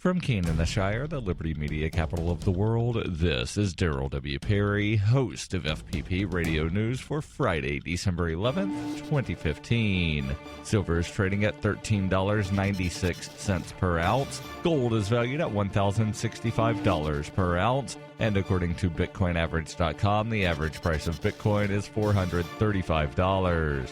From Canaanshire, the Liberty Media capital of the world, this is Daryl W. Perry, host of FPP Radio News for Friday, December 11th, 2015. Silver is trading at $13.96 per ounce. Gold is valued at $1,065 per ounce. And according to BitcoinAverage.com, the average price of Bitcoin is $435.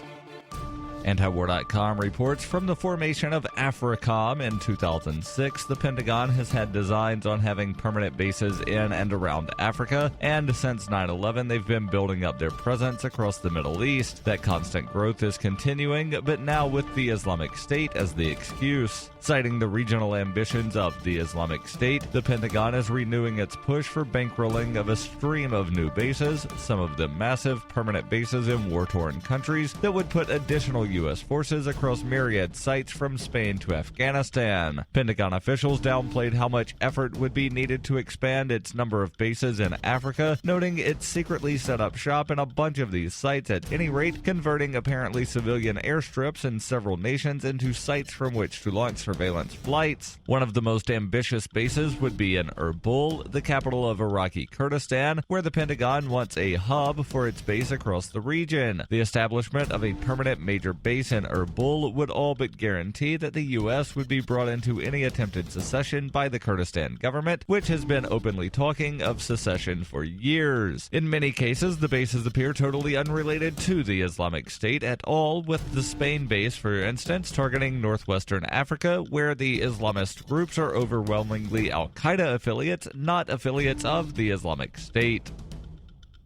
Antiwar.com reports from the formation of AFRICOM in 2006, the Pentagon has had designs on having permanent bases in and around Africa, and since 9/11 they've been building up their presence across the Middle East. That constant growth is continuing, but now with the Islamic State as the excuse. Citing the regional ambitions of the Islamic State, the Pentagon is renewing its push for bankrolling of a stream of new bases, some of them massive permanent bases in war-torn countries that would put additional U.S. forces across myriad sites from Spain to Afghanistan. Pentagon officials downplayed how much effort would be needed to expand its number of bases in Africa, noting it secretly set up shop in a bunch of these sites at any rate, converting apparently civilian airstrips in several nations into sites from which to launch surveillance flights. One of the most ambitious bases would be in Erbil, the capital of Iraqi Kurdistan, where the Pentagon wants a hub for its base across the region. The establishment of a permanent major base in Erbil would all but guarantee that the U.S. would be brought into any attempted secession by the Kurdistan government, which has been openly talking of secession for years. In many cases, the bases appear totally unrelated to the Islamic State at all, with the Spain base, for instance, targeting northwestern Africa, where the Islamist groups are overwhelmingly Al-Qaeda affiliates, not affiliates of the Islamic State.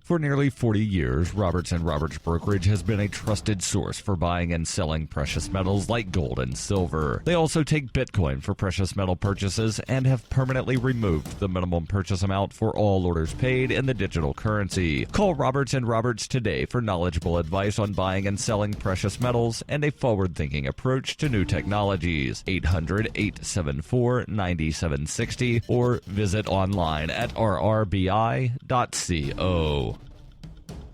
For nearly 40 years, Roberts & Roberts Brokerage has been a trusted source for buying and selling precious metals like gold and silver. They also take Bitcoin for precious metal purchases and have permanently removed the minimum purchase amount for all orders paid in the digital currency. Call Roberts & Roberts today for knowledgeable advice on buying and selling precious metals and a forward-thinking approach to new technologies. 800-874-9760 or visit online at rrbi.co.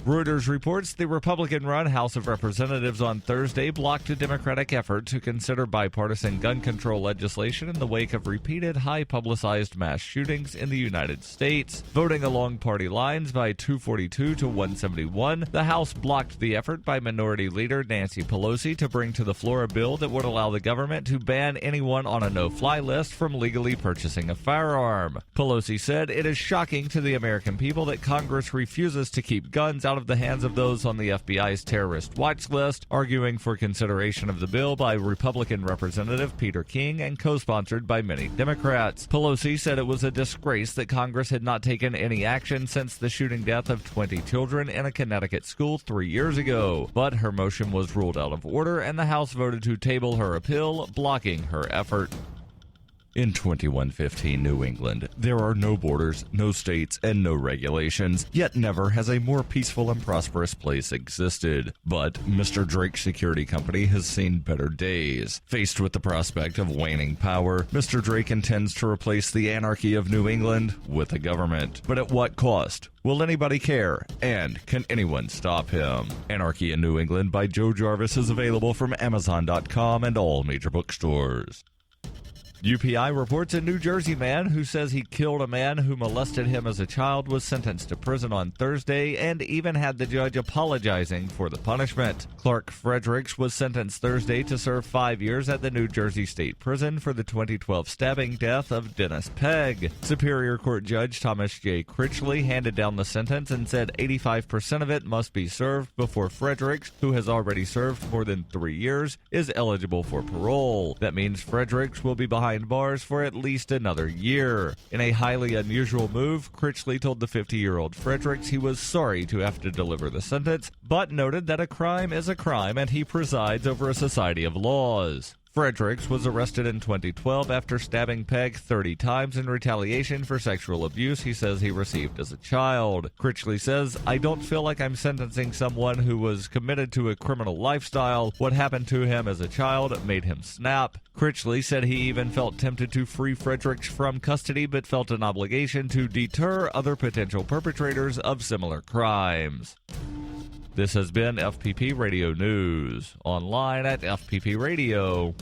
Reuters reports the Republican-run House of Representatives on Thursday blocked a Democratic effort to consider bipartisan gun control legislation in the wake of repeated high-publicized mass shootings in the United States. Voting along party lines by 242 to 171, the House blocked the effort by Minority Leader Nancy Pelosi to bring to the floor a bill that would allow the government to ban anyone on a no-fly list from legally purchasing a firearm. Pelosi said, "It is shocking to the American people that Congress refuses to keep guns out of the hands of those on the FBI's terrorist watch list," arguing for consideration of the bill by Republican Representative Peter King and co-sponsored by many Democrats. Pelosi said it was a disgrace that Congress had not taken any action since the shooting death of 20 children in a Connecticut school 3 years ago. But her motion was ruled out of order and the House voted to table her appeal, blocking her effort. In 2115 New England, there are no borders, no states, and no regulations, yet never has a more peaceful and prosperous place existed. But Mr. Drake's security company has seen better days. Faced with the prospect of waning power, Mr. Drake intends to replace the anarchy of New England with a government. But at what cost? Will anybody care? And can anyone stop him? Anarchy in New England by Joe Jarvis is available from Amazon.com and all major bookstores. UPI reports a New Jersey man who says he killed a man who molested him as a child was sentenced to prison on Thursday and even had the judge apologizing for the punishment. Clark Fredericks was sentenced Thursday to serve 5 years at the New Jersey State Prison for the 2012 stabbing death of Dennis Pegg. Superior Court Judge Thomas J. Critchley handed down the sentence and said 85% of it must be served before Fredericks, who has already served more than 3 years, is eligible for parole. That means Fredericks will be behind bars for at least another year. In a highly unusual move, Critchley told the 50-year-old Fredericks he was sorry to have to deliver the sentence, but noted that a crime is a crime and he presides over a society of laws. Fredericks was arrested in 2012 after stabbing Pegg 30 times in retaliation for sexual abuse he says he received as a child. Critchley says, "I don't feel like I'm sentencing someone who was committed to a criminal lifestyle. What happened to him as a child made him snap." Critchley said he even felt tempted to free Fredericks from custody but felt an obligation to deter other potential perpetrators of similar crimes. This has been FPP Radio News, online at fppradio.com.